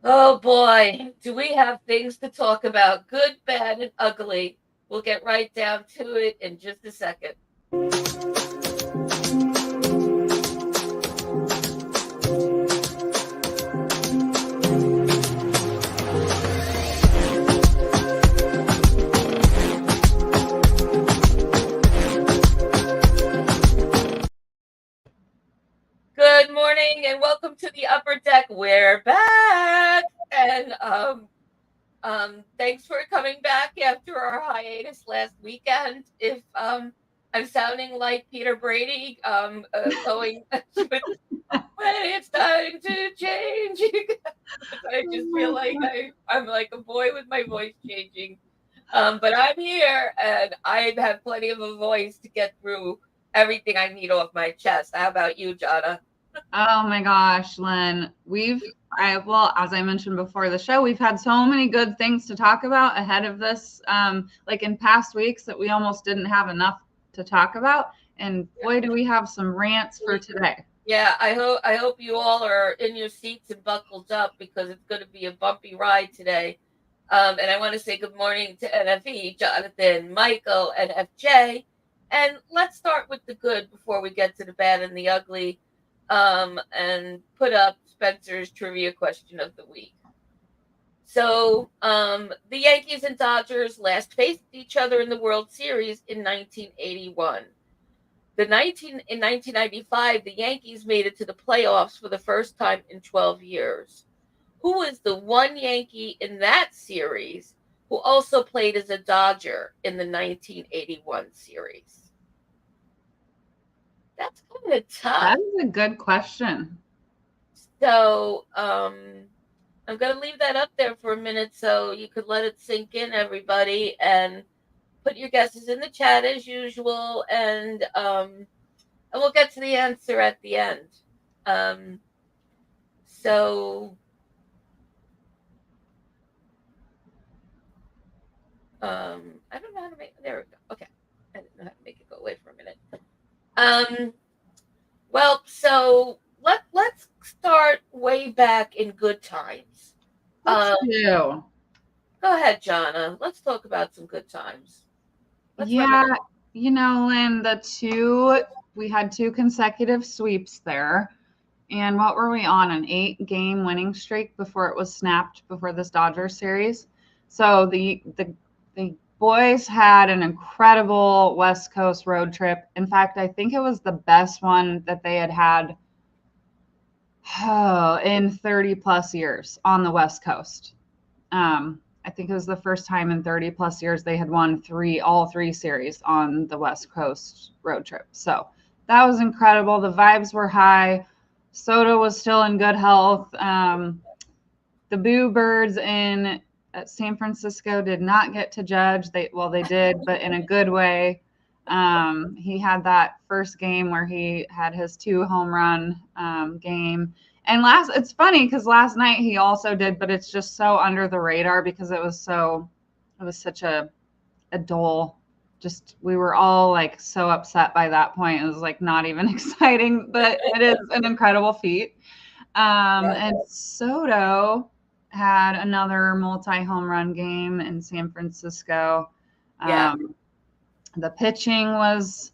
Oh boy, do we have things to talk about? Good, bad, and ugly. We'll get right down to it in just a second. Good morning and welcome to the upper deck. We're back. And thanks for coming back after our hiatus last weekend. If I'm sounding like Peter Brady, going with when it's time to change. I just feel like I'm like a boy with my voice changing. But I'm here and I have plenty of a voice to get through everything I need off my chest. How about you, Jonna? Oh my gosh, Lynn. Well, as I mentioned before the show, we've had so many good things to talk about ahead of this, like in past weeks that we almost didn't have enough to talk about. And boy, do we have some rants for today. Yeah, I hope you all are in your seats and buckled up because it's going to be a bumpy ride today. And I want to say good morning to NFE, Jonathan, Michael, and FJ. And let's start with the good before we get to the bad and the ugly. And put up Spencer's trivia question of the week. So, the Yankees and Dodgers last faced each other in the World Series in 1981. In 1995, the Yankees made it to the playoffs for the first time in 12 years. Who was the one Yankee in that series who also played as a Dodger in the 1981 series? That's kind of tough. That is a good question. So, I'm going to leave that up there for a minute so you could let it sink in, everybody, and put your guesses in the chat as usual, and we'll get to the answer at the end. Um, so, I don't know how to make. There we go. Okay, I didn't know how to make it go away for a minute. Um, well, so let's start way back in good times. Let's Um, do. Go ahead, Jonna. Let's talk about some good times. Let's Yeah, reminisce. Lynn, we had two consecutive sweeps there. And what were we on? An 8-game winning streak before it was snapped before this Dodgers series. So the boys had an incredible West Coast road trip. In fact, I think it was the best one that they had had in 30 plus years on the West Coast. I think it was the first time in 30 plus years they had won all three series on the West Coast road trip. So that was incredible. The vibes were high. Soto was still in good health. The Boo Birds in San Francisco did not get to judge. They did, but in a good way. He had that first game where he had his 2 home run game. And it's funny because last night he also did, but it's just so under the radar because it was such a dull, just we were all like so upset by that point. It was like not even exciting, but it is an incredible feat. And Soto had another multi-home run game in San Francisco. Yeah. The pitching was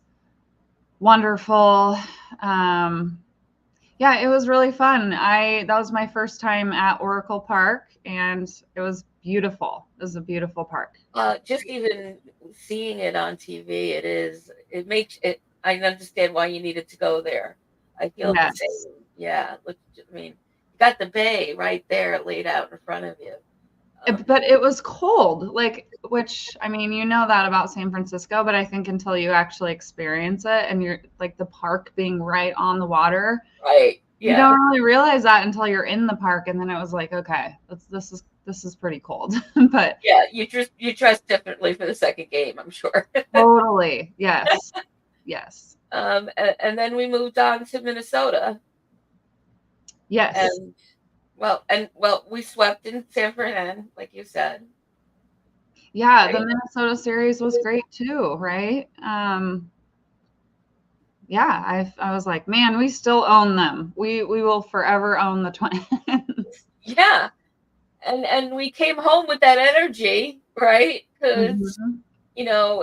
wonderful. Yeah, it was really fun. That was my first time at Oracle Park, and it was beautiful. It was a beautiful park. Just even seeing it on TV, it makes it. I understand why you needed to go there. I feel the Yes. same. Yeah, look, I mean, you got the bay right there laid out in front of you. But it was cold, which I mean, you know that about San Francisco, but I think until you actually experience it and you're like the park being right on the water, Right. you Yeah. don't really realize that until you're in the park. And then it was like, okay, this is pretty cold. But Yeah. You dress differently for the second game, I'm sure. totally, yes, yes, And then we moved on to Minnesota, yes. and well, we swept in San Fernando, like you said. Yeah, the Right. Minnesota series was great too, right? Yeah, I was like, man, we still own them. We will forever own the Twins. Yeah. and we came home with that energy, right? Because Mhm.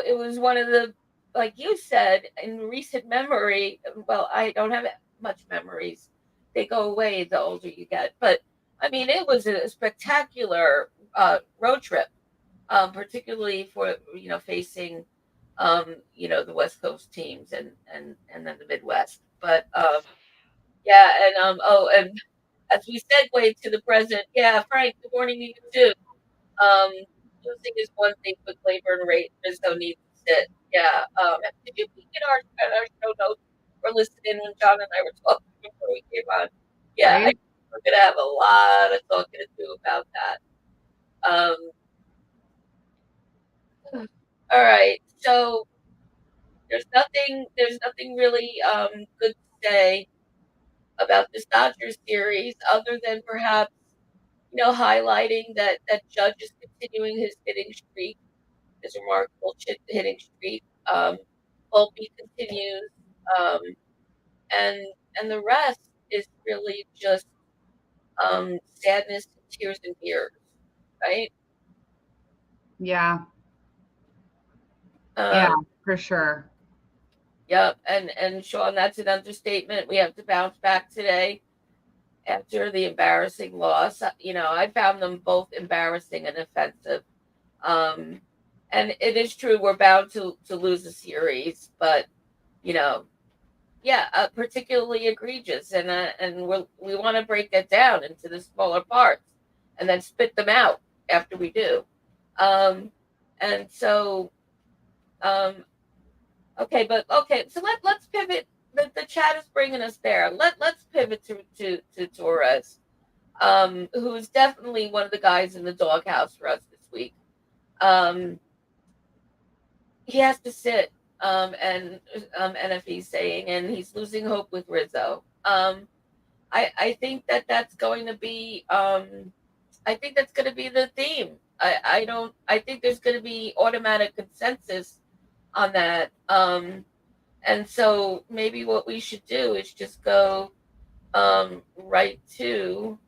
it was one of the, like you said, in recent memory. Well, I don't have much memories; they go away the older you get. But I mean, it was a spectacular road trip, particularly for facing the West Coast teams and then the Midwest. But yeah, and and as we segue to the present, yeah, Frank, good morning to you too. Um, Losing is one thing, but Claiborne rate Rizzo needs to sit. Yeah. Did you peek at our show notes or listen in when John and I were talking before we came on? Yeah, Right? we're gonna have a lot of talking to do about that. All right. So there's nothing really good to say about this Dodgers series other than perhaps highlighting that Judge is continuing his hitting streak, his remarkable hitting streak. Volpe continues, um, and and the rest is really just sadness, tears, and tears, right? Yeah. Yeah, Um, for sure. yep, and Sean, that's an understatement. We have to bounce back today after the embarrassing loss. I found them both embarrassing and offensive. Um, and it is true we're bound to lose a series, but you know, yeah, particularly egregious, and we want to break that down into the smaller parts, and then spit them out after we do. Um, and so, um, okay, but okay, so let's pivot. The chat is bringing us there. Let's pivot to Torres, who is definitely one of the guys in the doghouse for us this week. Um, he has to sit, and NFE's saying, and he's losing hope with Rizzo. I think that's going to be I think that's going to be the theme. I don't I think there's going to be automatic consensus on that. And so maybe what we should do is just go right to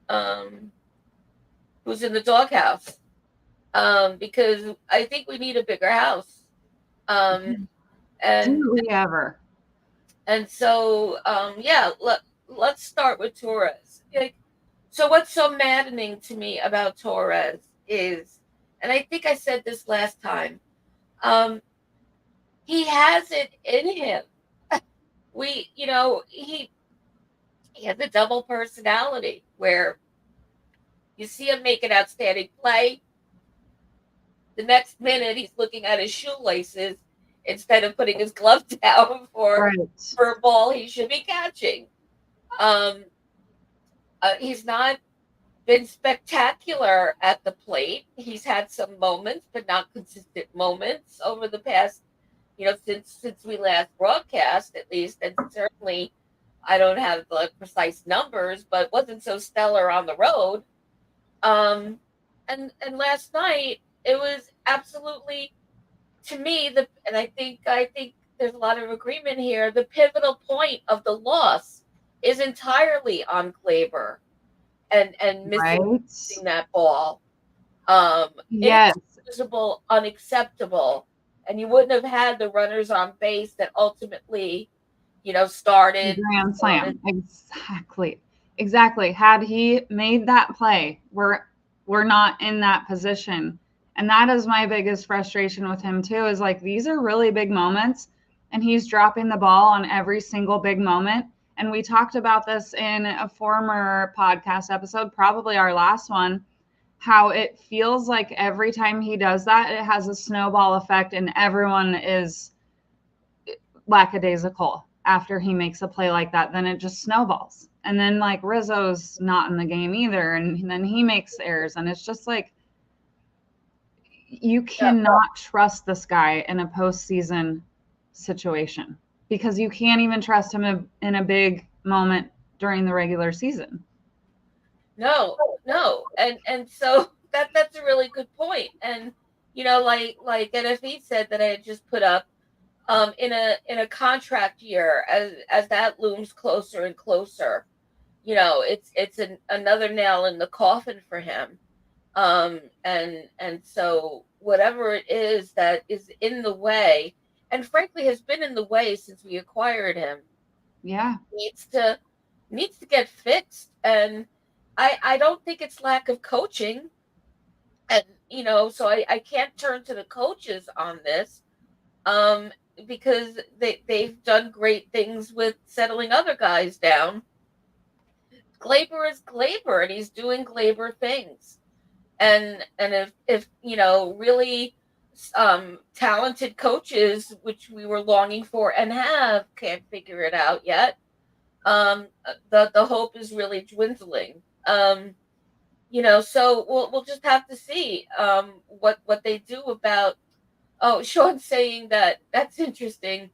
um who's in the doghouse. Because I think we need a bigger house. Um and Do we ever? and so yeah, let's start with Torres. Like, so what's so maddening to me about Torres is, and I think I said this last time, um, he has it in him. He has a double personality where you see him make an outstanding play. The next minute he's looking at his shoelaces instead of putting his glove down Right. for a ball he should be catching. Um, he's not been spectacular at the plate. He's had some moments, but not consistent moments over the past, since we last broadcast, at least, and certainly I don't have the precise numbers, but wasn't so stellar on the road. Um, and last night it was absolutely, to me, and I think there's a lot of agreement here. The pivotal point of the loss is entirely on Kleber and missing Right. that ball. Yes. Inexcusable, unacceptable. And you wouldn't have had the runners on base that ultimately, started. Grand slam. Exactly. Exactly. Had he made that play, we're not in that position. And that is my biggest frustration with him too, is like these are really big moments and he's dropping the ball on every single big moment. And we talked about this in a former podcast episode, probably our last one, how it feels like every time he does that, it has a snowball effect and everyone is lackadaisical after he makes a play like that. Then it just snowballs. And then like Rizzo's not in the game either. And then he makes errors. And it's just like you Yeah. cannot trust this guy in a postseason situation because you can't even trust him in a big moment during the regular season. No, no. And so that's a really good point. And like NFE said that I had just put up, in a contract year, as that looms closer and closer, it's another nail in the coffin for him. And so whatever it is that is in the way, and frankly has been in the way since we acquired him, Yeah. needs to needs to get fixed. And I don't think it's lack of coaching. And so I can't turn to the coaches on this, um because they've done great things with settling other guys down. Glaber is Glaber, and he's doing Glaber things. And if really talented coaches, which we were longing for and have, can't figure it out yet, the hope is really dwindling. So we'll just have to see what they do about. Oh, Sean's saying that's interesting.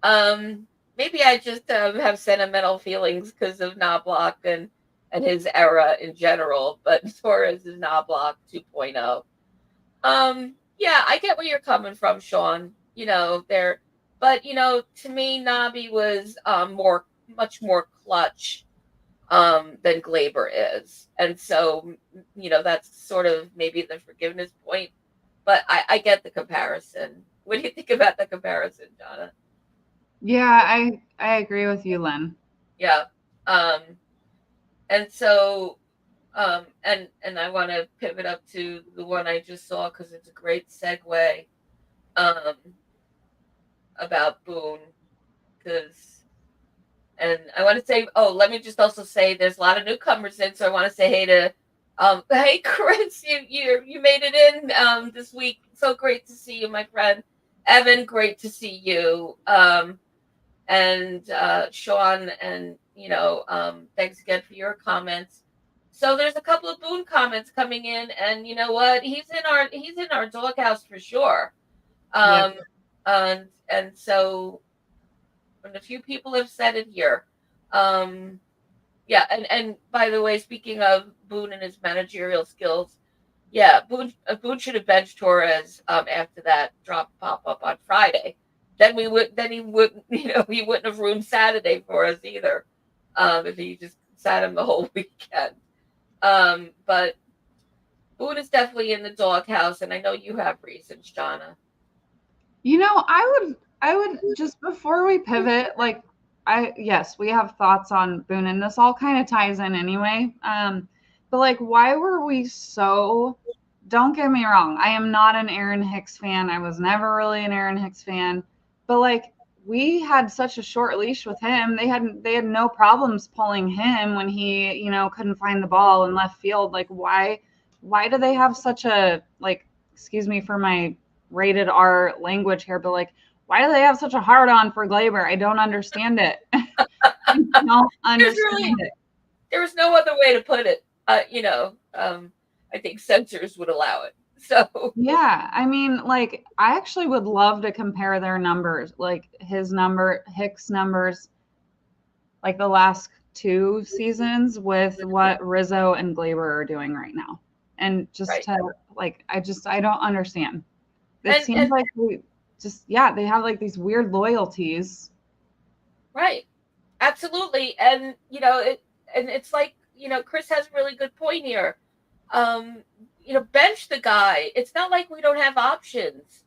Um, Maybe I just have sentimental feelings because of Knobloch and his era in general, but Torres is Knobloch 2.0. Yeah, I get where you're coming from, Sean. There, but to me, Nobby was much more clutch than Glaber is, and so that's sort of maybe the forgiveness point. But I get the comparison. What do you think about the comparison, Jonna? Yeah, I agree with you, Lynn. Yeah. Um, and so, and I want to pivot up to the one I just saw because it's a great segue, um, about Boone. Because, and I want to say, oh, let me just also say, there's a lot of newcomers in, so I want to say hey to, hey Chris, you made it in this week. So great to see you, my friend. Evan, great to see you. And Sean, and thanks again for your comments. So there's a couple of Boone comments coming in, and you know what? He's in our doghouse for sure. Yep. Um, and so, and a few people have said it here. Um, yeah, and by the way, speaking of Boone and his managerial skills, yeah, Boone should have benched Torres after that drop pop up on Friday. Then he wouldn't he wouldn't have ruined Saturday for us either, if he just sat him the whole weekend. But Boone is definitely in the doghouse, and I know you have reasons, Jonna. I would just before we pivot, like yes, we have thoughts on Boone, and this all kind of ties in anyway. But like, why were we so? Don't get me wrong, I am not an Aaron Hicks fan. I was never really an Aaron Hicks fan, but like we had such a short leash with him. They had no problems pulling him when he couldn't find the ball in left field. Like why do they have such a like? Excuse me for my rated R language here, but like, why do they have such a hard on for Glaber? I don't understand it. I don't There's really understand it. there was no other way to put it. I think censors would allow it. So Yeah, I mean, like, I actually would love to compare their numbers, like Hicks numbers, like the last two seasons with what Rizzo and Glaber are doing right now. And just right, to like, I don't understand. It seems and like yeah, they have like these weird loyalties. right, absolutely, and it's like Chris has a really good point here. Um, bench the guy. It's not like we don't have options.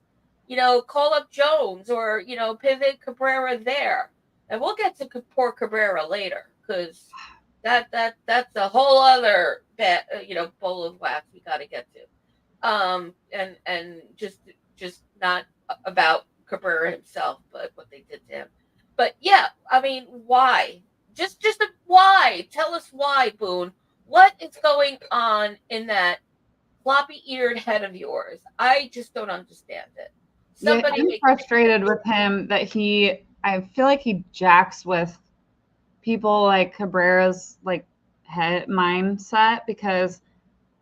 Call up Jones or pivot Cabrera there, and we'll get to poor Cabrera later because that's a whole other bowl of wax we got to get to. And just not about Cabrera himself, but what they did to him. But yeah, I mean, why? Just why? Tell us why, Boone. What is going on in that floppy-eared head of yours? I just don't understand it. Yeah, Somebody I'm make frustrated with him that I feel like he jacks with people like Cabrera's like head mindset because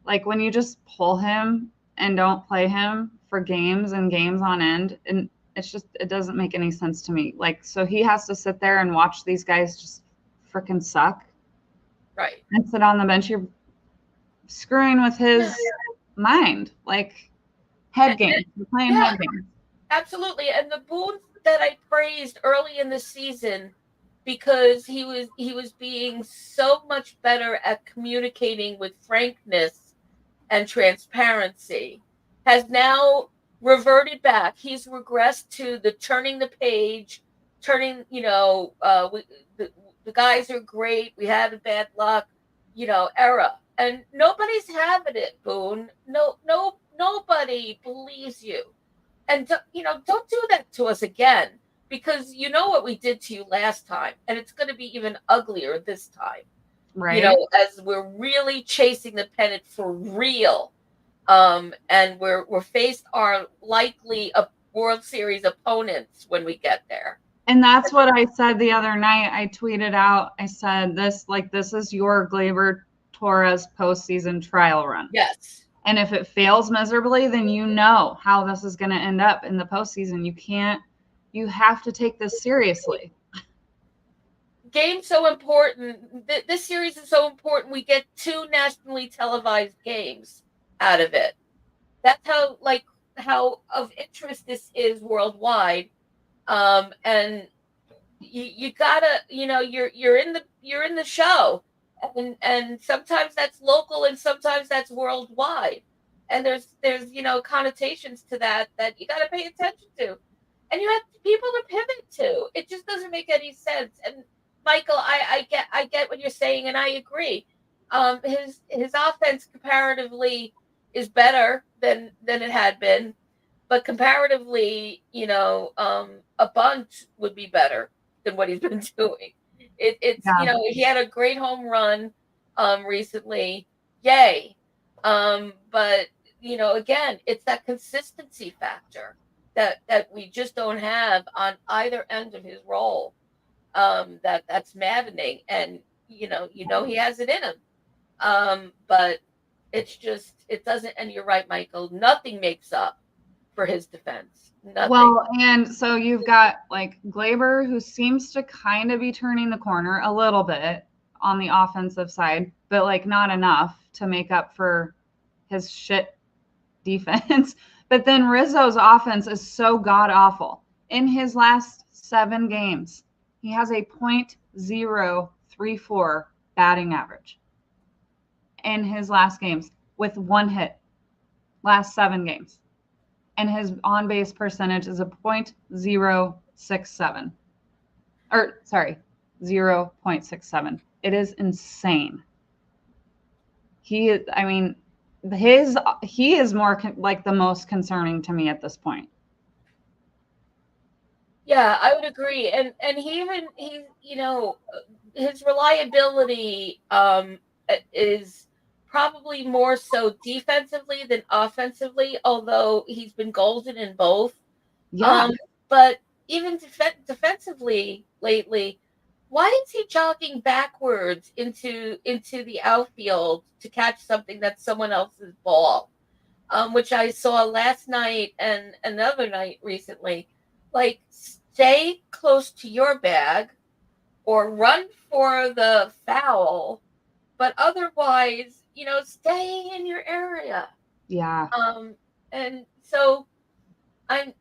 like when you just pull him and don't play him for games and games on end, and it doesn't make any sense to me. Like, so he has to sit there and watch these guys just freaking suck right. and sit on the bench. You're screwing with his mind, like head games. You're playing Yeah, head games. absolutely. And the Boone that I praised early in the season, because he was being so much better at communicating with frankness and transparency, has now reverted back. He's regressed to the turning the page, turning, the, the guys are great, we had a bad luck, era. And nobody's having it, Boone. Nobody believes you. And, don't do that to us again, because you know what we did to you last time, and it's going to be even uglier this time. Right. As we're really chasing the pennant for real. And we're faced our likely World Series opponents when we get there. And that's what I said the other night. I tweeted out, I said, this is your Gleyber Torres postseason trial run. Yes. And if it fails miserably, then you know how this is going to end up in the postseason. You have to take this seriously. Game's so important. This series is so important. We get 2 nationally televised games out of it. That's how of interest this is worldwide. And you gotta, you're in the show, and sometimes that's local and sometimes that's worldwide, and there's connotations to that you got to pay attention to, and you have people to pivot to. It just doesn't make any sense. And Michael, I get what you're saying, and I agree. His offense comparatively is better than it had been, but comparatively, a bunt would be better than what he's been doing. It's Yeah. he had a great home run recently, yay. But again, it's that consistency factor that we just don't have on either end of his role. That's maddening, and he has it in him. But it doesn't. And you're right, Michael. Nothing makes up for his defense. Nothing. Well, and so you've got like Gleyber, who seems to kind of be turning the corner a little bit on the offensive side, but like not enough to make up for his shit defense. But then Rizzo's offense is so god awful. In his last 7 games, he has a .034 batting average. In his last games, with 1 hit, last 7 games. And his on-base percentage is a .067. Or, sorry, 0.67. It is insane. He is more like the most concerning to me at this point. Yeah, I would agree. And his reliability is probably more so defensively than offensively, although he's been golden in both. Yeah. But even defensively lately, why is he jogging backwards into the outfield to catch something that's someone else's ball? Which I saw last night and another night recently. Like, stay close to your bag or run for the foul, but otherwise, stay in your area. Yeah. And so I'm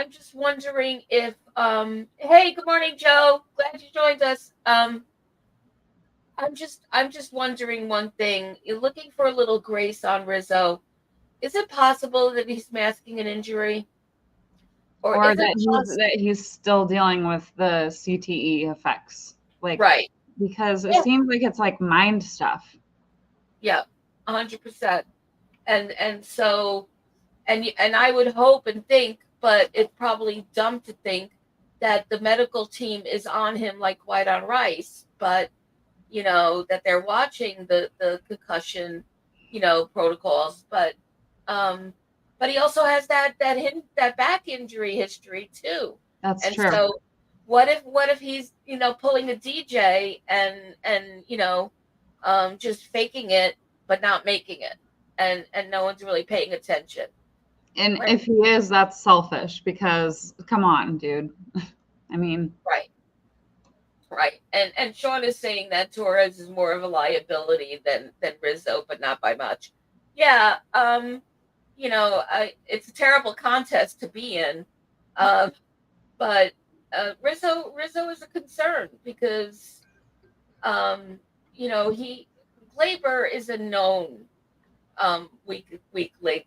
just wondering if hey, good morning, Joe. Glad you joined us. I'm just wondering one thing. You're looking for a little grace on Rizzo. Is it possible that he's masking an injury? Or that he's still dealing with the CTE effects. Like, right. Because it seems like it's like mind stuff. Yeah, 100%. And so, and I would hope and think, but it's probably dumb to think that the medical team is on him like white on rice, but that they're watching the concussion, protocols, but he also has that back injury history too. That's and true. So what if he's pulling a DJ and just faking it but not making it, and no one's really paying attention. And right. If he is, that's selfish, because come on, dude. I mean, right. And Sean is saying that Torres is more of a liability than Rizzo, but not by much. Yeah. It's a terrible contest to be in, but Rizzo is a concern because you know, he Glaber is a known weak link.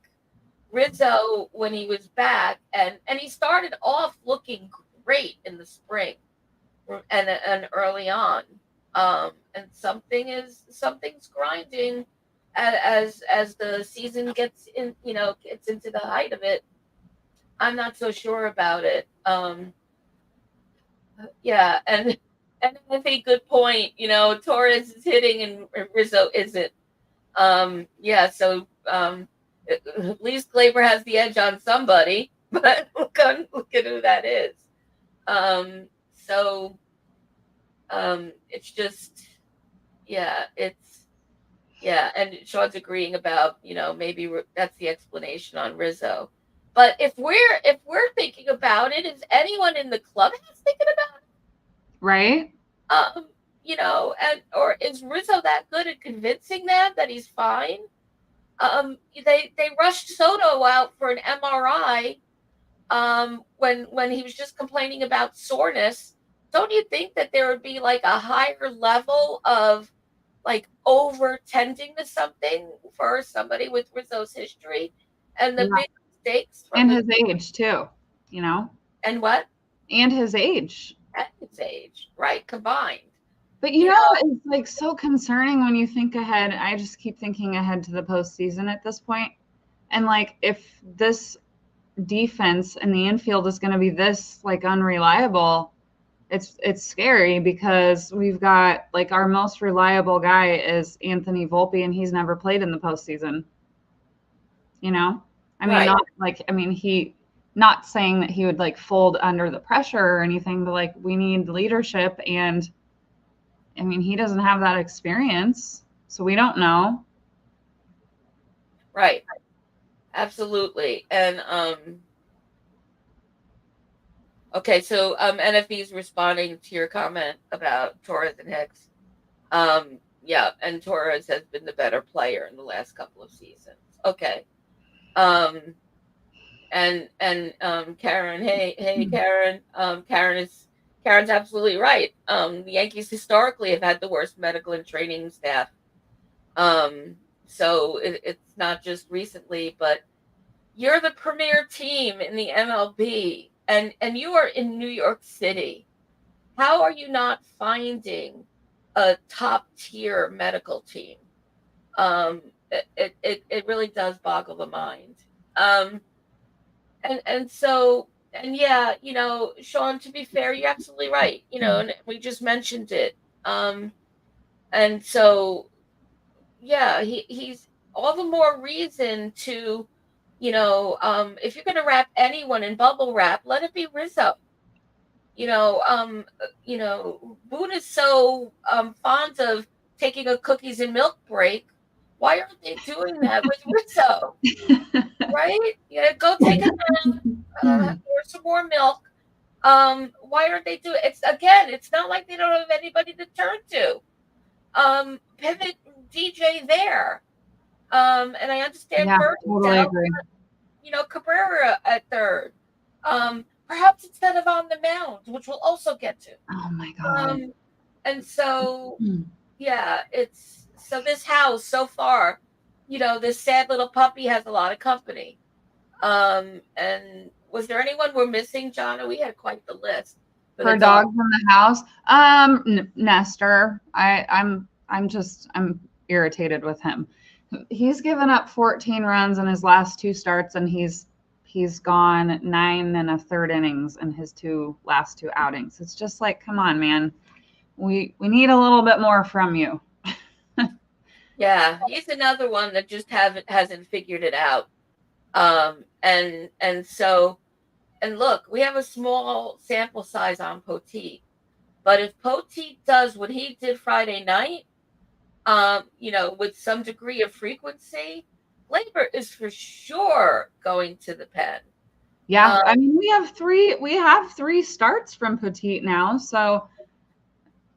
Rizzo, when he was back, and he started off looking great in the spring and early on, and something's grinding as the season gets in, you know, gets into the height of it. I'm not so sure about it. Yeah, and I think good point. You know, Torres is hitting and Rizzo isn't. Yeah, so at least Glaber has the edge on somebody, but look at who that is. So it's just, yeah, it's, yeah, and Sean's agreeing about, you know, maybe that's the explanation on Rizzo. But if we're thinking about it, is anyone in the clubhouse thinking about Right? it? You know, and or is Rizzo that good at convincing them that he's fine? They rushed Soto out for an MRI when he was just complaining about soreness. Don't you think that there would be like a higher level of like over tending to something for somebody with Rizzo's history and the Yeah. big mistakes from And the his age too, you know, and what and his age. at his age, right? Combined, But you know, it's like so concerning when you think ahead. I just keep thinking ahead to the postseason at this point. And like if this defense in the infield is going to be this like unreliable, it's scary because we've got like our most reliable guy is Anthony Volpe, and he's never played in the postseason. You know, I mean, right, not like he not saying that he would like fold under the pressure or anything, but like we need leadership, and I mean he doesn't have that experience, so we don't know. right, absolutely, and okay, so NFB is responding to your comment about Torres and Hicks. Yeah, and Torres has been the better player in the last couple of seasons. Okay. Um, and Karen, hey Karen. Karen's absolutely right. The Yankees historically have had the worst medical and training staff. Um, so it's not just recently, but you're the premier team in the MLB, and you are in New York City. How are you not finding a top tier medical team? It really does boggle the mind. Um, and so and yeah, you know, Sean, to be fair, you're absolutely right. You know, and we just mentioned it. Um, and so yeah, he's all the more reason to, you know, if you're gonna wrap anyone in bubble wrap, let it be Rizzo. You know, Boone is so fond of taking a cookies and milk break. Why aren't they doing that with Rizzo? Right? Yeah, go take a nap, or some more milk. Why aren't they doing it's again, it's not like they don't have anybody to turn to. Pivot DJ there. And I understand Yeah, Birdie's totally out, agree. you know, Cabrera at third. Perhaps instead of on the mound, which we'll also get to. Oh my god. Um, and so, yeah, it's so this house so far, you know, this sad little puppy has a lot of company. And was there anyone we're missing, Jonna? We had quite the list for the For dog. dogs in the house, Nestor. I'm irritated with him. He's given up 14 runs in his last two starts, and he's gone 9 1/3 innings in his last two outings. It's just like, come on, man. We need a little bit more from you. Yeah, he's another one that just hasn't figured it out. And so and look, we have a small sample size on Poteet, but if Poteet does what he did Friday night, you know, with some degree of frequency, Labor is for sure going to the pen. Yeah, Um, I mean we have three starts from Petite now, so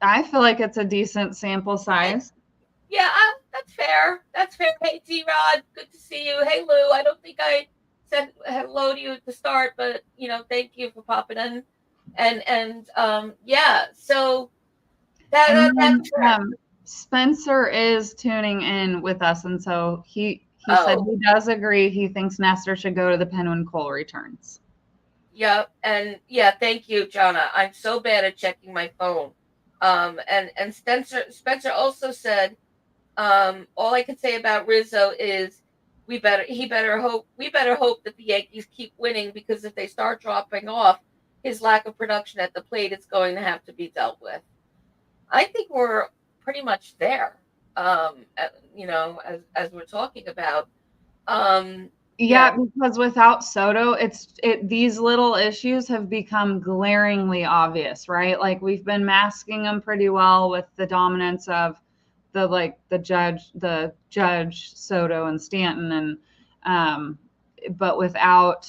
I feel like it's a decent sample size. yeah, that's fair. That's fair. Hey, D Rod, good to see you. Hey, Lou, I don't think I said hello to you at the start, but you know, thank you for popping in. Yeah, so And that's then fair. Spencer is tuning in with us, and so he said Oh, he does agree. He thinks Nestor should go to the pen when Cole returns. yeah, and yeah, thank you, Jonna. I'm so bad at checking my phone. And Spencer also said, all I can say about Rizzo is we better hope that the Yankees keep winning, because if they start dropping off, his lack of production at the plate is going to have to be dealt with. I think we're pretty much there. As we're talking about. Yeah, Yeah, because without Soto, these little issues have become glaringly obvious, right? Like we've been masking them pretty well with the dominance of the judge Soto and Stanton, and um, but without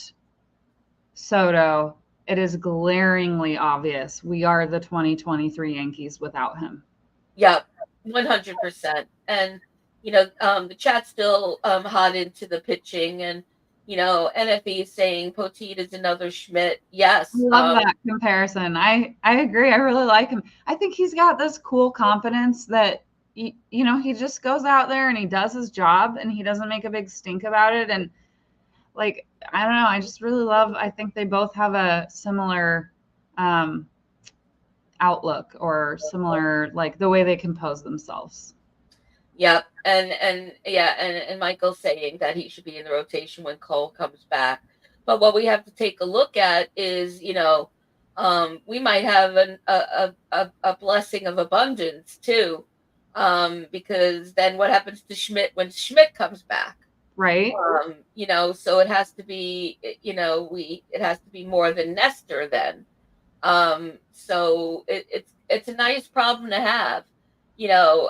Soto, it is glaringly obvious we are the 2023 Yankees without him. yeah, 100%. And the chat's still hot into the pitching, and NFE is saying Poteet is another Schmidt. I Yes. love that comparison. I agree. I really like him. I think he's got this cool confidence that he just goes out there and he does his job and he doesn't make a big stink about it. And like I don't know, I just really love. I think they both have a similar um, outlook or similar like the way they compose themselves. Yep. And yeah, and Michael's saying that he should be in the rotation when Cole comes back. But what we have to take a look at is, we might have a blessing of abundance too. Because then what happens to Schmidt when Schmidt comes back? Right? So it has to be, it has to be more than Nestor then. So it's a nice problem to have. You know,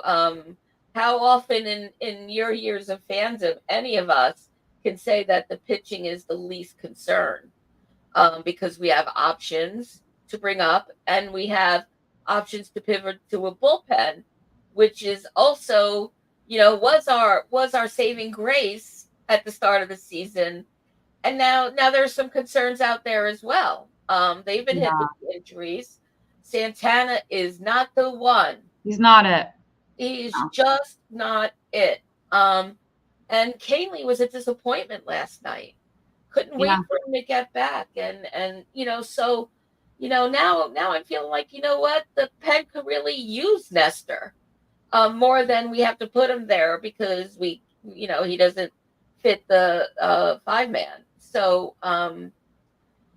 how often in your years of fandom, any of us can say that the pitching is the least concern, because we have options to bring up, and we have options to pivot to a bullpen, which is also, was our saving grace at the start of the season. And now there's some concerns out there as well. They've been hit with Yeah. injuries. Santana is not the one. He's not it. He's No. just not it. And Canely was a disappointment last night. Couldn't Yeah. wait for him to get back. And so now I'm feeling like, what, the pen could really use Nestor, more than we have to put him there, because he doesn't fit the 5-man. So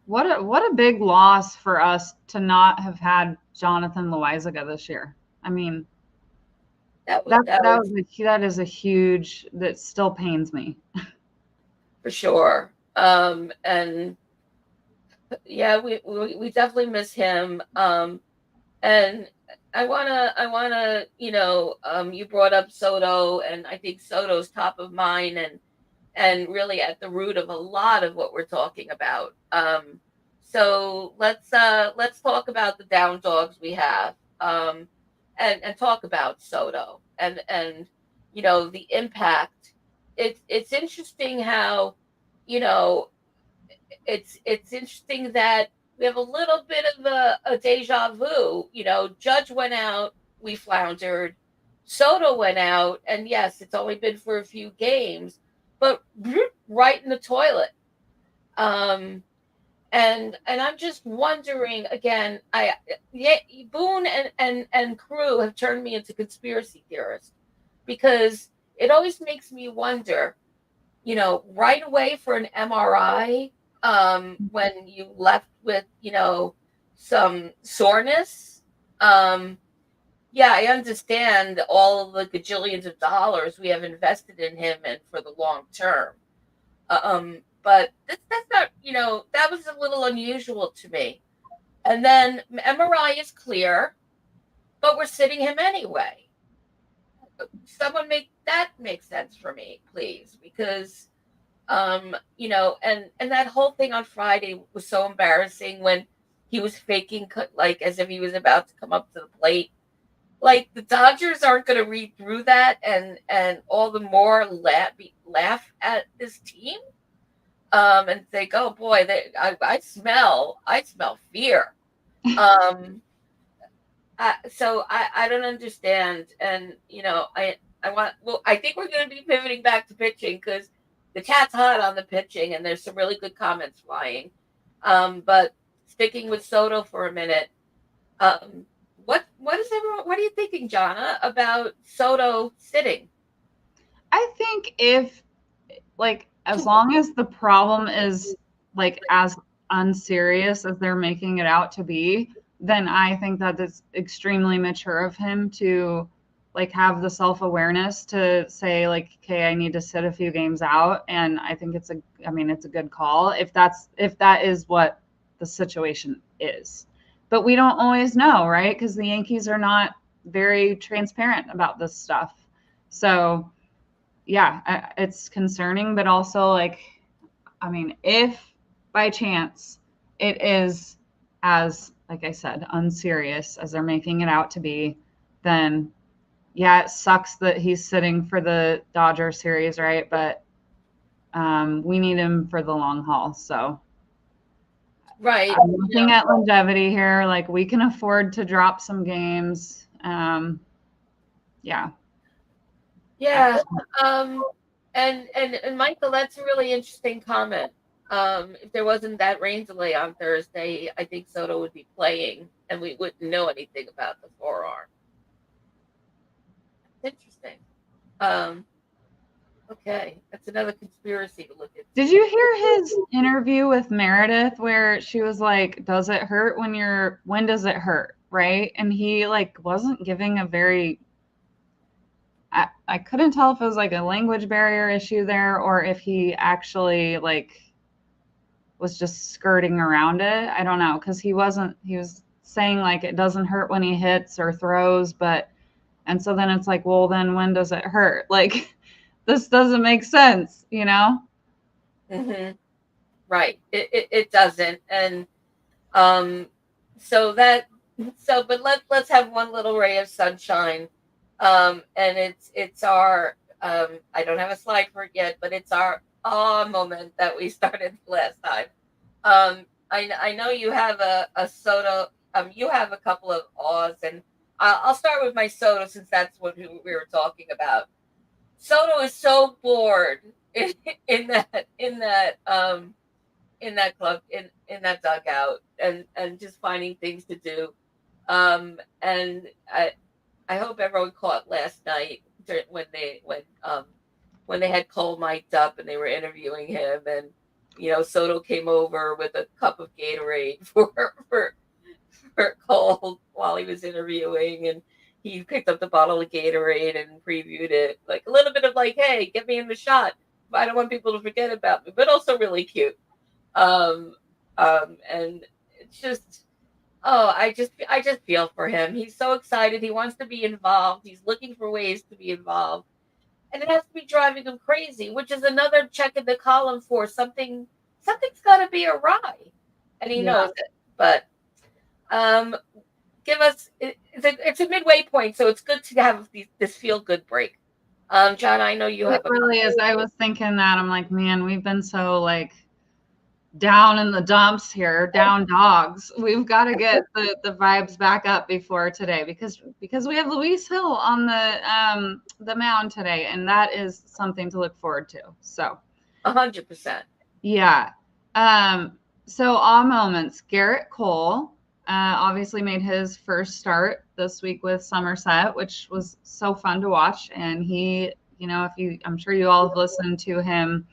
What a big loss for us to not have had Jonathan Loizaga this year. I mean, that was that was that is a huge that still pains me. for sure. And yeah, we definitely miss him. And I wanna, you brought up Soto, and I think Soto's top of mind, and really at the root of a lot of what we're talking about. So let's talk about the down dogs we have, and talk about Soto, and the impact. It's interesting how, you know it's interesting that we have a little bit of a deja vu. Judge went out, we floundered. Soto went out, and yes, it's only been for a few games, but right in the toilet. Um, and I'm just wondering again. Yeah, Boone and crew have turned me into conspiracy theorist, because it always makes me wonder, right away for an MRI, when you left with, some soreness. Yeah, I understand all the gajillions of dollars we have invested in him and for the long term. But that's not, that was a little unusual to me. And then MRI is clear, but we're sitting him anyway. Someone make sense for me, please, because and that whole thing on Friday was so embarrassing, when he was faking, like as if he was about to come up to the plate. Like, the Dodgers aren't going to read through that, and all the more laugh at this team, and think, oh boy, I smell fear. Um, so I don't understand, and I want. Well, I think we're going to be pivoting back to pitching because the chat's hot on the pitching, and there's some really good comments flying. But sticking with Soto for a minute, um, what is everyone? What are you thinking, Jonna, about Soto sitting? I think if, like, as long as the problem is like as unserious as they're making it out to be, then I think that it's extremely mature of him to like have the self-awareness to say like, okay, I need to sit a few games out. And I think I mean, it's a good call if that is what the situation is. But we don't always know, right? Because the Yankees are not very transparent about this stuff. So yeah, it's concerning, but also like, I mean, if by chance it is as, like I said, unserious as they're making it out to be, then yeah, it sucks that he's sitting for the Dodger series, right? But we need him for the long haul. So Right. I'm looking at longevity here. Like we can afford to drop some games. Yeah. Yeah. Um, and Michael, that's a really interesting comment. If there wasn't that rain delay on Thursday, I think Soto would be playing, and we wouldn't know anything about the forearm. Interesting. Um, okay, that's another conspiracy to look into. Did you hear his interview with Meredith where she was like, "Does it hurt when does it hurt?" Right? And he like wasn't giving a very I couldn't tell if it was like a language barrier issue there or if he actually like was just skirting around it. I don't know because he was saying like it doesn't hurt when he hits or throws, but and so then it's like, well, then when does it hurt? Like this doesn't make sense, you know? Hmm. Right. It doesn't, and um, so that but let's have one little ray of sunshine, and it's our I don't have a slide for it yet, but it's our awe moment that we started last time. I know you have a soda. You have a couple of awes, and I'll start with my soda since that's what we were talking about. Soto is so bored in, in that in that in that club in that dugout and just finding things to do. And I hope everyone caught last night when they had Cole mic'd up and they were interviewing him, and Soto came over with a cup of Gatorade for Cole while he was interviewing, and he picked up the bottle of Gatorade and previewed it, like a little bit of like, hey, get me in the shot. I don't want people to forget about me, but also really cute. Um, and it's just, oh, I just feel for him. He's so excited. He wants to be involved. He's looking for ways to be involved, and it has to be driving him crazy, which is another check in the column for something. Something's got to be awry, and he Yeah. knows it. But um, give us it's a midway point, so it's good to have this feel good break. John, I know you It have a really is. I was thinking that. I'm like, man, we've been so like down in the dumps here, down dogs. We've got to get the vibes back up before today because we have Luis Hill on the mound today, and that is something to look forward to. So 100%. yeah. So all moments. Garrett Cole obviously made his first start this week with Somerset, which was so fun to watch. And he, I'm sure you all have listened to him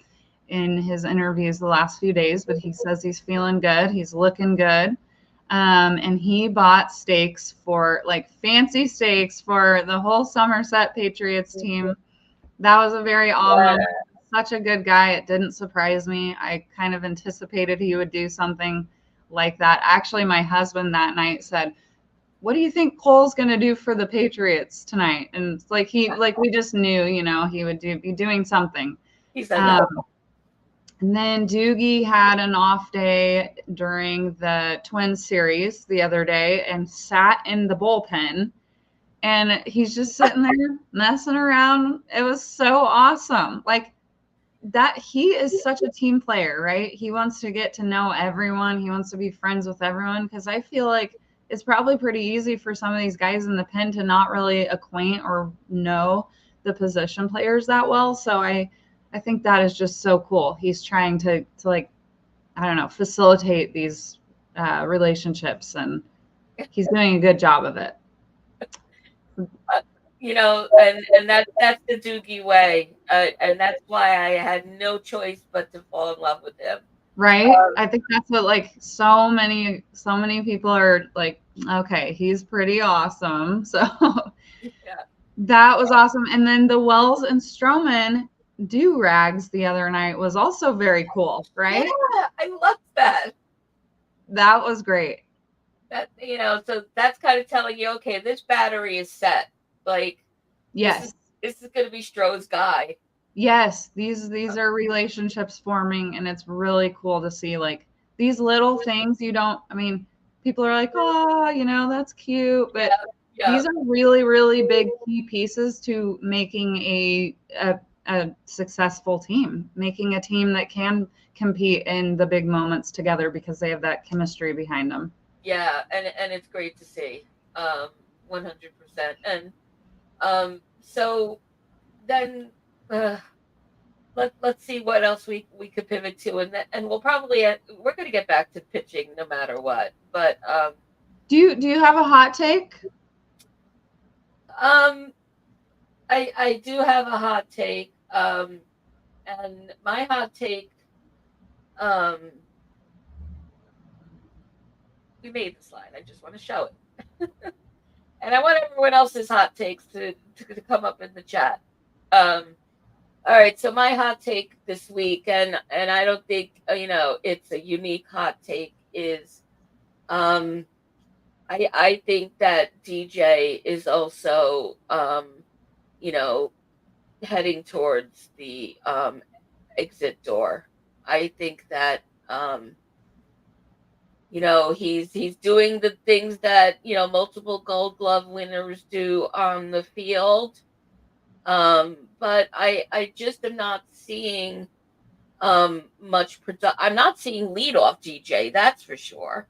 in his interviews the last few days, but he says he's feeling good. He's looking good. And he bought steaks for like fancy steaks for the whole Somerset Patriots team. That was a very moment. Such a good guy. It didn't surprise me. I kind of anticipated he would do something like that. Actually, my husband that night said, "What do you think Cole's going to do for the Patriots tonight?" And it's like we just knew, he would be doing something. He said no. And then Doogie had an off day during the Twins series the other day and sat in the bullpen. And he's just sitting there messing around. It was so awesome. Like, that he is such a team player, right? He wants to get to know everyone. He wants to be friends with everyone, because I feel like it's probably pretty easy for some of these guys in the pen to not really acquaint or know the position players that well. So I think that is just so cool. He's trying to like, I don't know, facilitate these relationships, and he's doing a good job of it. And that's the Doogie way, and that's why I had no choice but to fall in love with him. Right? I think that's what like so many people are like, okay, he's pretty awesome. So Yeah, that was awesome. And then the Wells and Stroman do rags the other night was also very cool, yeah, right? I love that. That was great. So that's kind of telling you, okay, this battery is set. Like this is Yes. this is going to be Stroh's guy. Yes, these are relationships forming, and it's really cool to see like these little things you don't, I mean, people are like, "Oh, that's cute," Yeah, but yeah, these are really, really big key pieces to making a successful team, making a team that can compete in the big moments together because they have that chemistry behind them. yeah, and it's great to see, 100%. And so then let's see what else we could pivot to, and we'll probably we're going to get back to pitching no matter what. But Do you have a hot take? um, I do have a hot take, and my hot take, um, we made the slide. I just want to show it, and I want everyone else's hot takes to come up in the chat. Um, all right, so my hot take this week, and I don't think it's a unique hot take, is um I think that DJ is also you know heading towards the exit door. I think that he's doing the things that multiple Gold Glove winners do on the field. But I just am not seeing much I'm not seeing leadoff DJ, that's for sure.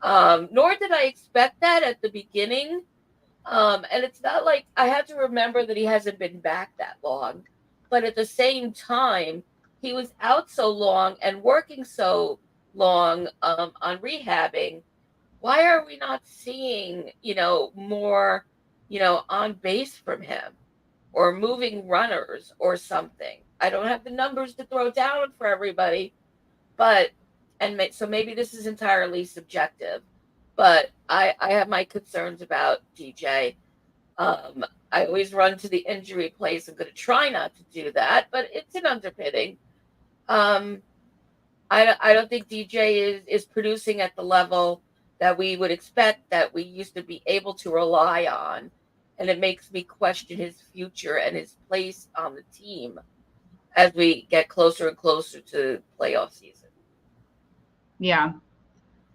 Nor did I expect that at the beginning. And it's not like I had to remember that he hasn't been back that long. But at the same time, he was out so long and working so long on rehabbing. Why are we not seeing, more, on base from him or moving runners or something? I don't have the numbers to throw down for everybody, but so maybe this is entirely subjective, but I have my concerns about DJ. I always run to the injury place. I'm going to try not to do that, but it's an underpinning. Um, I don't think DJ is producing at the level that we would expect, that we used to be able to rely on, and it makes me question his future and his place on the team as we get closer and closer to playoff season. Yeah.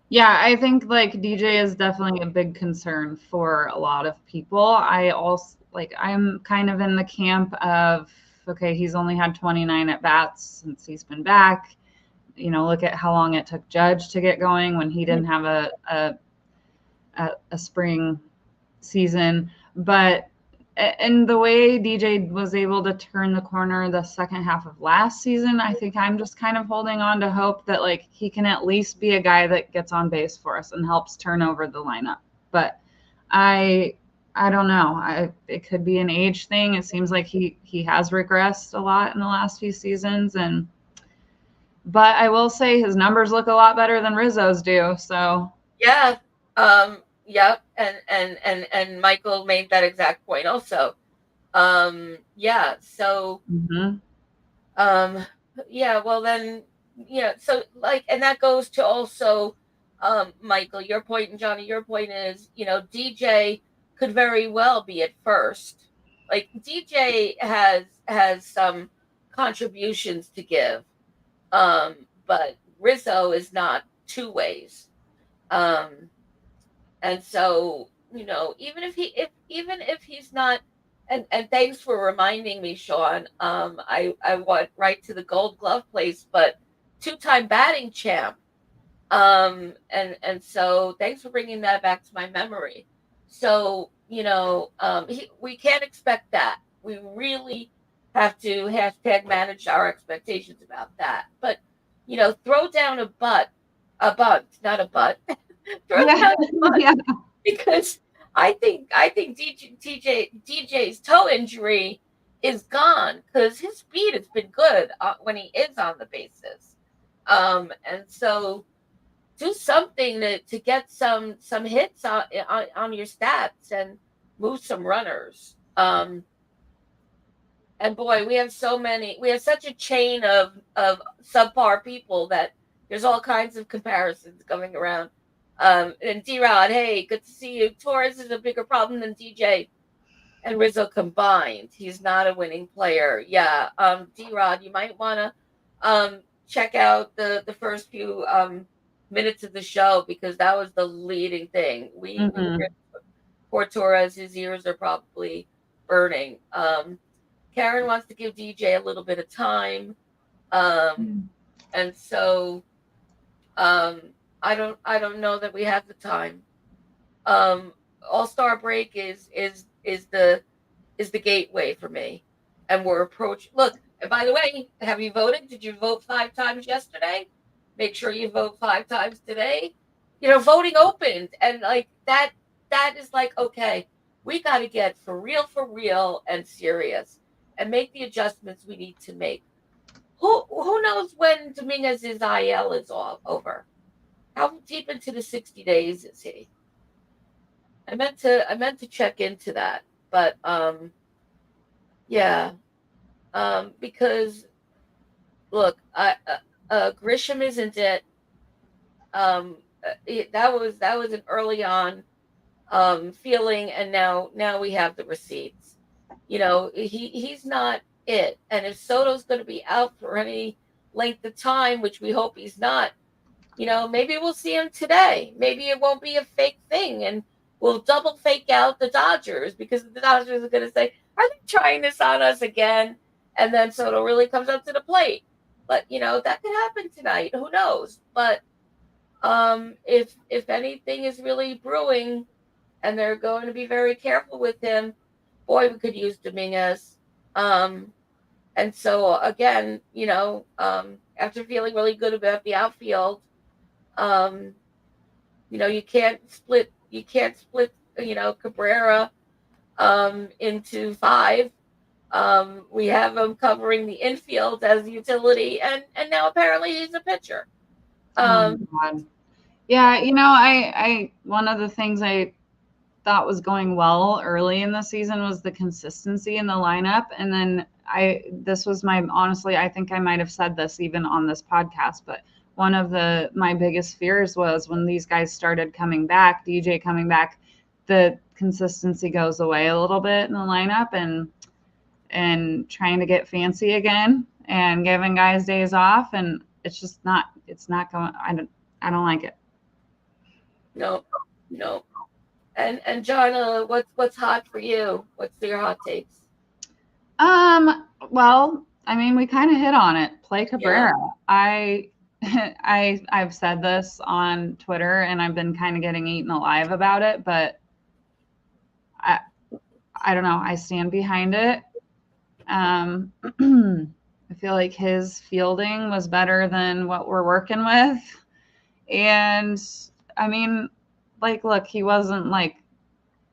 Yeah, I think like DJ is definitely a big concern for a lot of people. I also like I'm kind of in the camp of, okay, he's only had 29 at bats since he's been back. Look at how long it took Judge to get going when he didn't have a spring season. But and the way DJ was able to turn the corner the second half of last season, I think I'm just kind of holding on to hope that like he can at least be a guy that gets on base for us and helps turn over the lineup. But I don't know. It could be an age thing. It seems like he has regressed a lot in the last few seasons, but I will say his numbers look a lot better than Rizzo's do. So Yeah. Yep. And Michael made that exact point also. Yeah. So, mhm. um, yeah, well then, yeah. So like, and that goes to also, Michael, your point, and Johnny, your point is, DJ could very well be at first. Like DJ has some contributions to give. But Rizzo is not two ways. Um, And so, even if he's not And thanks for reminding me, Sean. I went right to the Gold Glove place, but two-time batting champ. And so thanks for bringing that back to my memory. So, we can't expect that. We really have to hashtag manage our expectations about that. But, throw down a bunt, not a butt, throw Yeah. down a bunt, Yeah. because I think DJ's toe injury is gone because his speed has been good when he is on the bases. And so do something to get some hits on your stats and move some runners. And boy, we have such a chain of subpar people that there's all kinds of comparisons going around. And D-Rod, hey, good to see you. Torres is a bigger problem than DJ and Rizzo combined. He's not a winning player. Yeah. D-Rod, you might want to check out the first few minutes of the show, because that was the leading thing. We Mhm. poor Torres, his ears are probably burning. Karen wants to give DJ a little bit of time. And so um, I don't know that we have the time. Um, All-Star break is the gateway for me. And we're approaching. Look, and by the way, have you voted? Did you vote 5 times yesterday? Make sure you vote 5 times today. Voting opened, and like that is like, okay, we got to get for real, and serious, and make the adjustments we need to make. Who knows when Dominguez's IL is all over? How deep into the 60 days is he? I meant to check into that, but yeah, because look, Grisham isn't it. That was an early on feeling, and now we have the receipts. He's not it, and if Soto's going to be out for any length of time, which we hope he's not, maybe we'll see him today. Maybe it won't be a fake thing, and we'll double fake out the Dodgers, because the Dodgers are going to say, "Are they trying this on us again?" And then Soto really comes up to the plate. But that could happen tonight. Who knows? But if anything is really brewing, and they're going to be very careful with him, boy, we could use Dominguez. Um, and so again, after feeling really good about the outfield, um, you can't split Cabrera into five. We have him covering the infield as utility, and now apparently he's a pitcher. Oh God. Yeah, I one of the things I thought was going well early in the season was the consistency in the lineup. And then this was honestly, I think I might have said this even on this podcast, but one of my biggest fears was when these guys started coming back, DJ coming back, the consistency goes away a little bit in the lineup, and trying to get fancy again and giving guys days off. And it's not going, I don't like it. No, no. And Jonna, what's hot for you? What's your hot takes? Well, I mean, we kind of hit on it. Play Cabrera. Yeah. I've said this on Twitter, and I've been kind of getting eaten alive about it, but I don't know. I stand behind it. I feel like his fielding was better than what we're working with. And I mean, like, look, he wasn't like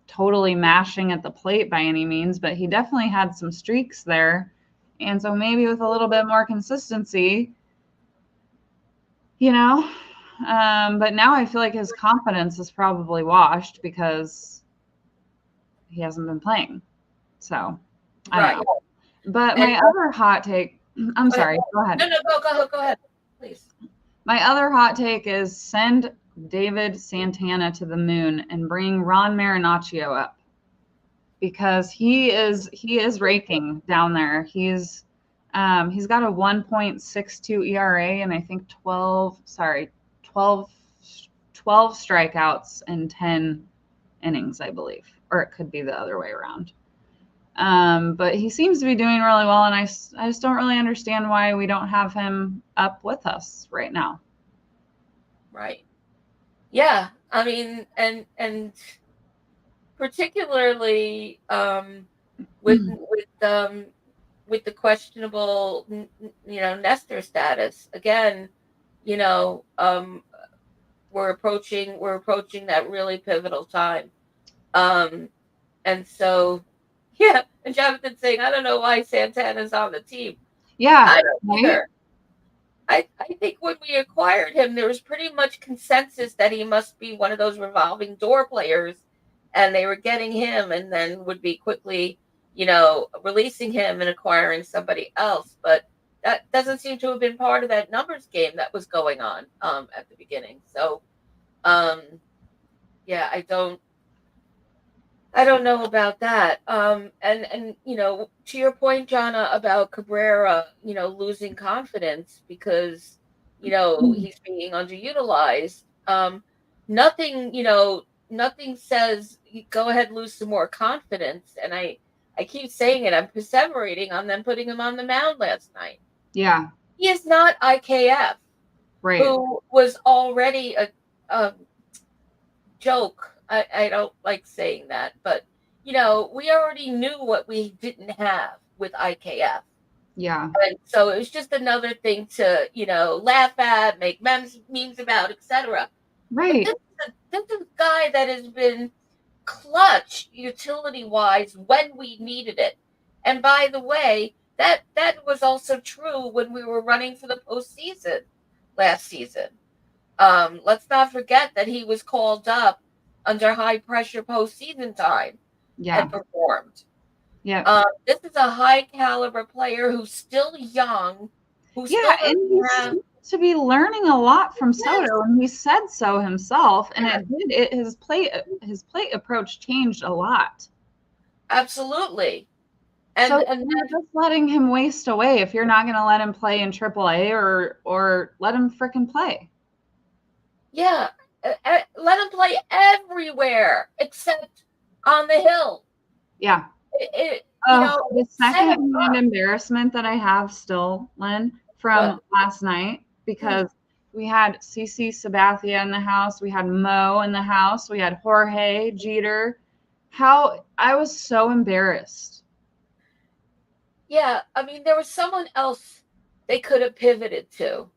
totally mashing at the plate by any means, but he definitely had some streaks there. And so maybe with a little bit more consistency, but now I feel like his confidence is probably washed because he hasn't been playing. So I don't know. But my other hot take, I'm sorry, go ahead. No, go ahead, please. My other hot take is send David Santana to the moon and bring Ron Marinaccio up, because he is raking down there. He's got a 1.62 ERA and I think 12 strikeouts in 10 innings, I believe, or it could be the other way around. But he seems to be doing really well, and I just don't really understand why we don't have him up with us right now. Right. Yeah. I mean, and particularly with the questionable Nestor status again, you know, we're approaching that really pivotal time. Um, and so, yeah. And Jonathan saying, I don't know why Santana's on the team. Yeah, I don't right? either. I think when we acquired him, there was pretty much consensus that he must be one of those revolving door players, and they were getting him, and then would be quickly, releasing him and acquiring somebody else. But that doesn't seem to have been part of that numbers game that was going on at the beginning. So, um, yeah, I don't know about that. And to your point, Jonna, about Cabrera, losing confidence because he's being underutilized. Nothing, nothing says go ahead, lose some more confidence. And I keep saying it. I'm perseverating on them putting him on the mound last night. Yeah, He is not IKF, right. who was already a joke. I don't like saying that, but we already knew what we didn't have with IKF. Yeah, And so it was just another thing to, laugh at, make memes about, etc. But right. this is a guy that has been clutch utility wise when we needed it. And by the way, that was also true when we were running for the postseason last season. Let's not forget that he was called up under high pressure postseason time Yeah, and performed. yeah. This is a high caliber player who's still young, who Yeah, still and he doesn't have. seems to be learning a lot from Yes, Soto, and he said so himself. And yes, it did. His plate approach changed a lot. absolutely. So And you're just letting him waste away if you're not going to let him play in AAA or let him frickin' play. yeah, let him play everywhere except on the hill. Yeah. It Oh, the set him second-hand up. embarrassment that I have still, Lynn, What? from last night, Hmm. because we had CC Sabathia in the house, we had Mo in the house, we had Jorge Jeter. How I was so embarrassed. Yeah, I mean, there was someone else they could have pivoted to.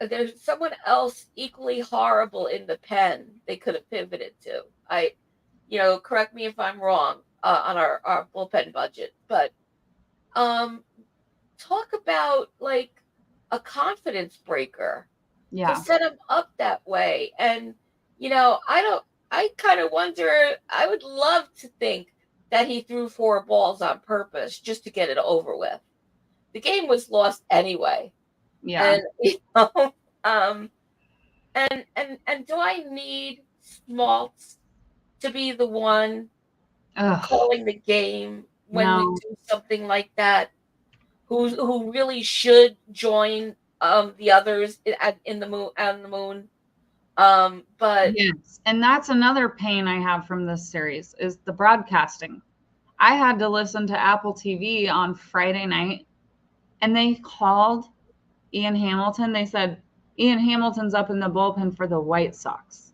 There's someone else equally horrible in the pen they could have pivoted to. Correct me if I'm wrong on our bullpen budget, but um, talk about like a confidence breaker to Yeah. set him up that way. And I don't. I kind of wonder. I would love to think that he threw four balls on purpose just to get it over with. The game was lost anyway, Yeah. and um, and do I need Smaltz to be the one Ugh. calling the game when we No. do something like that? Who really should join the others in the moon on the moon? But Yes. And that's another pain I have from this series is the broadcasting. I had to listen to Apple TV on Friday night, and they called Ian Hamilton. They said Ian Hamilton's up in the bullpen for the White Sox.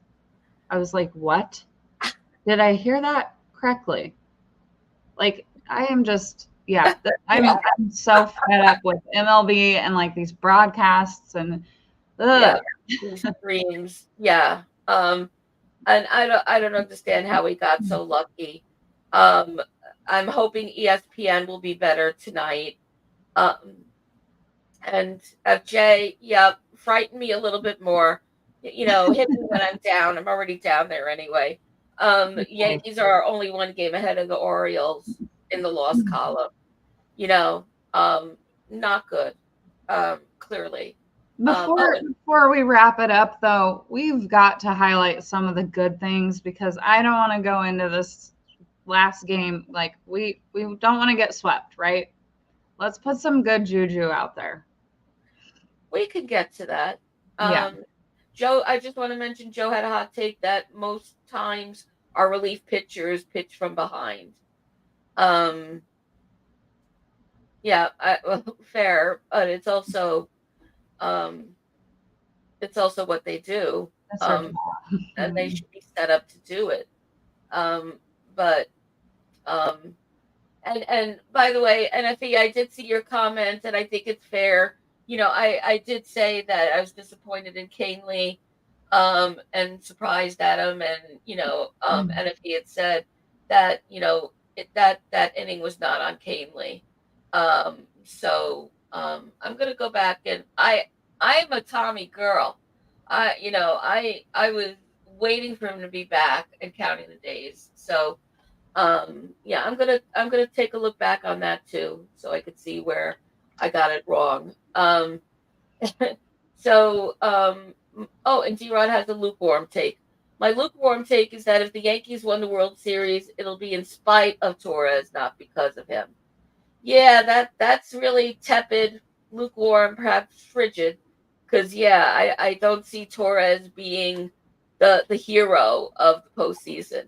I was like, what? Did I hear that correctly? Like, I am just, yeah, yeah, I'm so fed up with MLB and like these broadcasts and, yeah, ugh. these streams, yeah. And I don't understand how we got so lucky. Um, I'm hoping ESPN will be better tonight. Um, and FJ, yeah, frighten me a little bit more. Hit me when I'm down. I'm already down there anyway. Okay. Yankees are only one game ahead of the Orioles in the loss column. You know, um, not good. Clearly. Oh, Before we wrap it up, though, we've got to highlight some of the good things because I don't want to go into this last game like we don't want to get swept, right? Let's put some good juju out there. we could get to that. Yeah. Joe, I just want to mention Joe had a hot take that most times our relief pitchers pitch from behind. Um, yeah, well, fair, but um, it's also what they do, That's their um, job. and they should be set up to do it. Um, but um, and by the way, NFE, I did see your comment, and I think it's fair. I did say that I was disappointed in Canely, and surprised at him, and NFE had said that that inning was not on Canely. So I'm gonna go back, and I'm a Tommy girl. I was waiting for him to be back and counting the days. So yeah, I'm gonna take a look back on that too, so I could see where I got it wrong. Oh, and D-Rod has a lukewarm take. My lukewarm take is that if the Yankees won the World Series, it'll be in spite of Torres, not because of him. Yeah, that's really tepid, lukewarm, perhaps frigid. Because yeah, I don't see Torres being the hero of the postseason.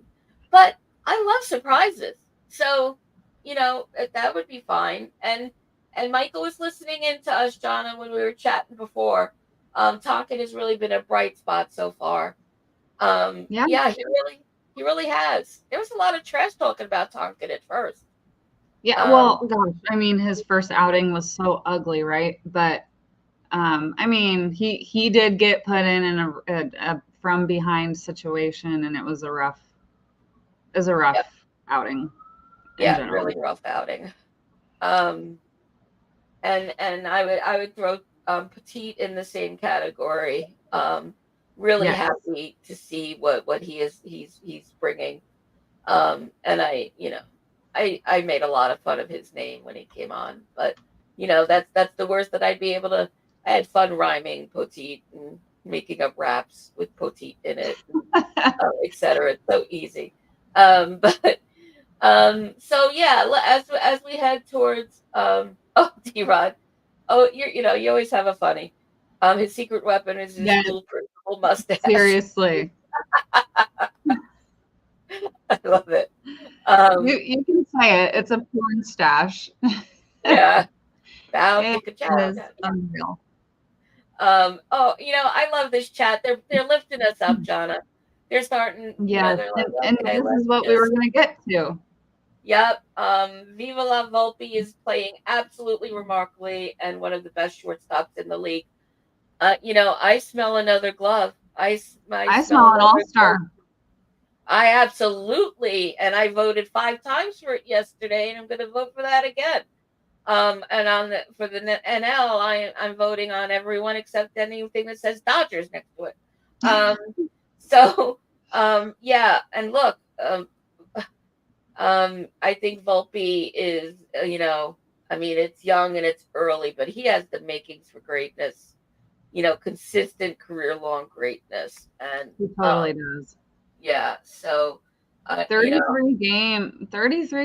But I love surprises. So, that would be fine. And Michael was listening in to us, Jonna, when we were chatting before. Tonkin has really been a bright spot so far. Yeah. Yeah, he really has. There was a lot of trash talking about Tonkin at first. Yeah. Um, Well, gosh, I mean, his first outing was so ugly, right? But I mean, he did get put in a from behind situation, and it was a rough outing in Yeah, general. really rough outing. Um, and I would throw Petite in the same category. Really Yes. happy to see what he's bringing. And I made a lot of fun of his name when he came on, but that's the worst that I'd be able to. I had fun rhyming Petite and making up raps with Petite in it, and, etc. It's so easy. But so yeah, as we head towards oh, D-Rod. Oh, you always have a funny. His secret weapon is his Yeah. foolproof mustache. Seriously. I love it. You can say it. It's a porn stash. Yeah. Bow It chicka chow. is unreal. Oh, I love this chat. They're lifting us up, Jonna. They're starting, Yes, they're like, and okay, this let's is what we were just. gonna get to. Yep. Viva La Volpe is playing absolutely remarkably and one of the best shortstops in the league. I smell another glove. I I smell smell an another glove. all-star. I absolutely, and I voted 5 times for it yesterday, and I'm going to vote for that again. And for the NL, I'm voting on everyone except anything that says Dodgers next to it. Um, so yeah, and look, I think Volpe is, I mean, it's young and it's early, but he has the makings for greatness. Consistent career long greatness, and He totally does. yeah, so 33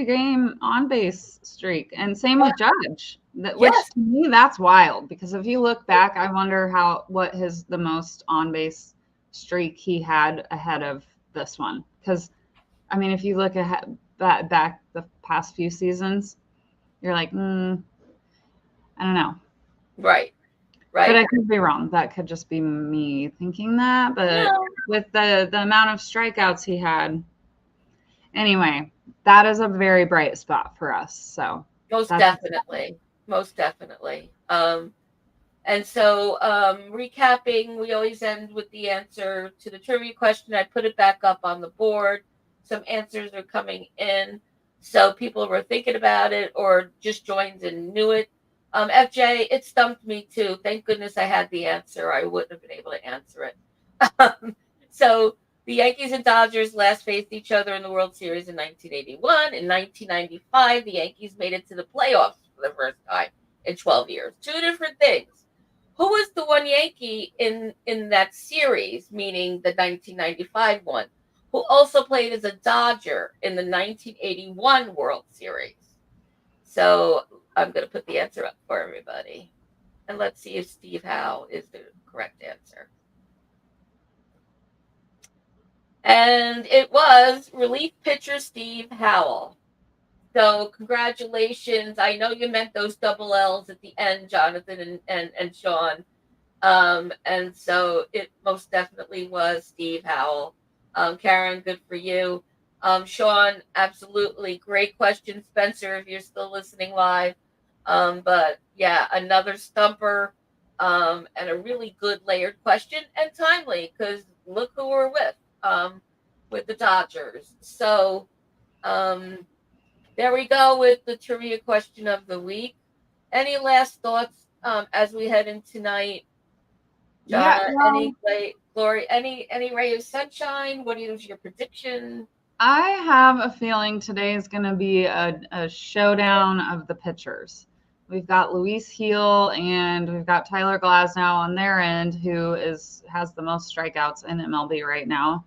game on base streak. And same yeah, with Judge. Which yes, to me that's wild because if you look back, I wonder what the most on base streak he had ahead of this one. Because I mean, if you look ahead back the past few seasons, you're like, I don't know. right, But right. I could be wrong. That could just be me thinking that. But No, with the amount of strikeouts he had, anyway, that is a very bright spot for us. So most that's definitely, most definitely. And so, recapping, we always end with the answer to the trivia question. I put it back up on the board. Some answers are coming in. So people were thinking about it or just joined and knew it. FJ, it stumped me too. Thank goodness I had the answer. I wouldn't have been able to answer it. So the Yankees and Dodgers last faced each other in the World Series in 1981. In 1995, the Yankees made it to the playoffs for the first time in 12 years. Two different things. Who was the one Yankee in that series, meaning the 1995 one, who also played as a Dodger in the 1981 World Series? So I'm going to put the answer up for everybody. And let's see if Steve Howe is the correct answer. And it was relief pitcher Steve Howell. So congratulations. I know you meant those double L's at the end, Jonathan and Sean. And so it most definitely was Steve Howell. Karen, good for you. Sean, absolutely great question. Spencer, if you're still listening live. But yeah, another stumper, and a really good layered question and timely because look who we're with the Dodgers. So there we go with the trivia question of the week. Any last thoughts as we head in tonight? Yeah, Jonna, well, any light, glory, any ray of sunshine? What is your prediction? I have a feeling today is going to be a showdown of the pitchers. We've got Luis Heel and we've got Tyler Glasnow on their end, who has the most strikeouts in MLB right now.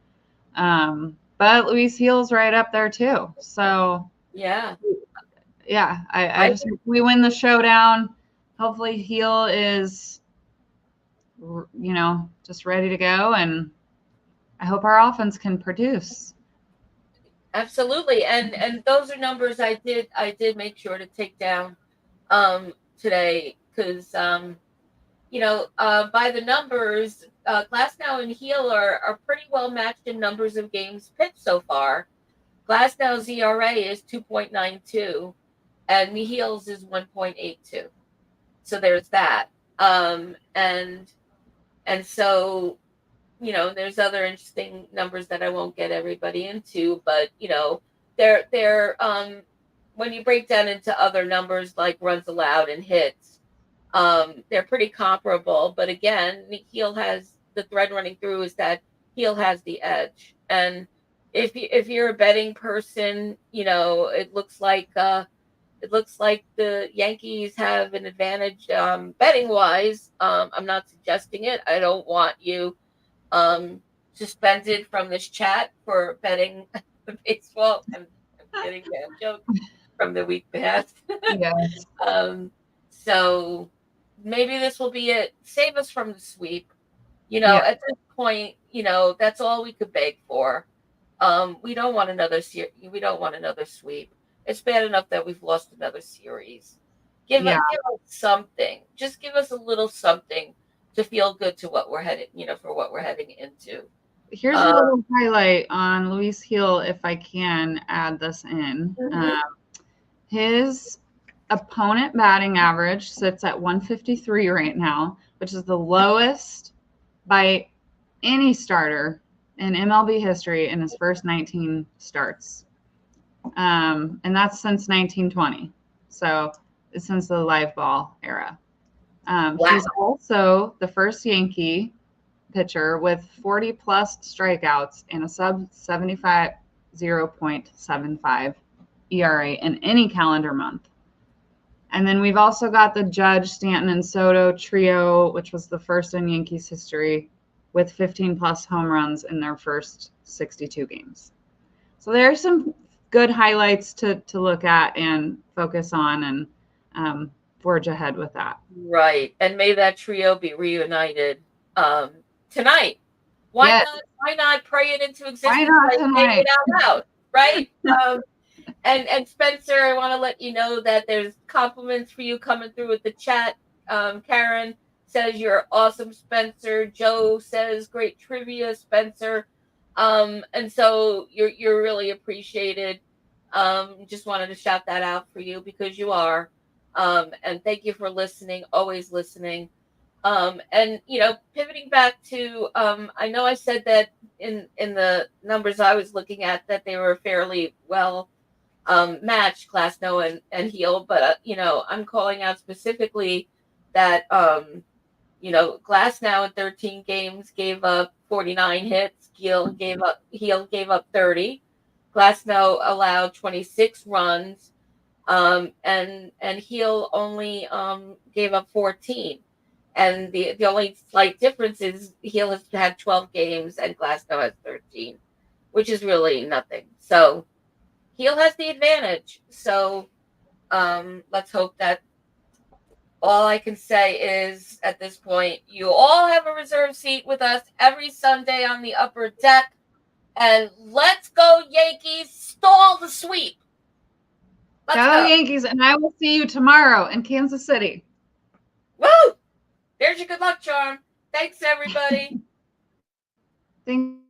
But Luis Heel's right up there too. So Yeah, yeah, I just we win the showdown. Hopefully Heel is, just ready to go, and I hope our offense can produce. absolutely. And those are numbers I did make sure to take down today because by the numbers, Glasnow and Heel are pretty well matched in numbers of games pitched so far. Glasnow's ERA is 2.92 and Heel's is 1.82. So there's that. And so there's other interesting numbers that I won't get everybody into, but they're when you break down into other numbers like runs allowed and hits, they're pretty comparable. But again, Heel has the thread running through is that Heel has the edge. And if you're a betting person, it looks like the Yankees have an advantage betting wise. I'm not suggesting it. I don't want you suspended from this chat for betting baseball. I'm kidding, man. Joke from the week past. Yes. So maybe this will be it. Save us from the sweep. Yeah. At this point, that's all we could beg for. We don't want another we don't want another sweep. It's bad enough that we've lost another series. Give us something. Just give us a little something to feel good to what we're heading, for what we're heading into. Here's a little highlight on Luis Heel, if I can add this in. His opponent batting average sits at 153 right now, which is the lowest by any starter in MLB history in his first 19 starts. And that's since 1920. So it's since the live ball era. Wow. He's also the first Yankee pitcher with 40 plus strikeouts and a sub 75 0.75 ERA in any calendar month. And then we've also got the Judge, Stanton, and Soto trio, which was the first in Yankees history, with 15 plus home runs in their first 62 games. So there's some good highlights to look at and focus on and forge ahead with that. Right. And may that trio be reunited tonight. Why not pray it into existence? Why not by tonight? saying it out loud, right? And Spencer, I want to let you know that there's compliments for you coming through with the chat. Karen says you're awesome, Spencer. Joe says great trivia, Spencer. And so you're really appreciated. Just wanted to shout that out for you because you are. And thank you for listening, always listening. And pivoting back to I know I said that in the numbers I was looking at that they were fairly well matched, Glasnow and Heel, but I'm calling out specifically that Glasnow in 13 games gave up 49 hits. Heel gave up 30. Glasnow allowed 26 runs, and Heel only gave up 14. And the only slight difference is Heel has had 12 games and Glasnow has 13, which is really nothing. So Heel has the advantage. So let's hope that all I can say is at this point, you all have a reserve seat with us every Sunday on the upper deck. And let's go, Yankees. Stall the sweep. Let's Go go. Yankees, and I will see you tomorrow in Kansas City. Woo! There's your good luck charm. Thanks, everybody. Thank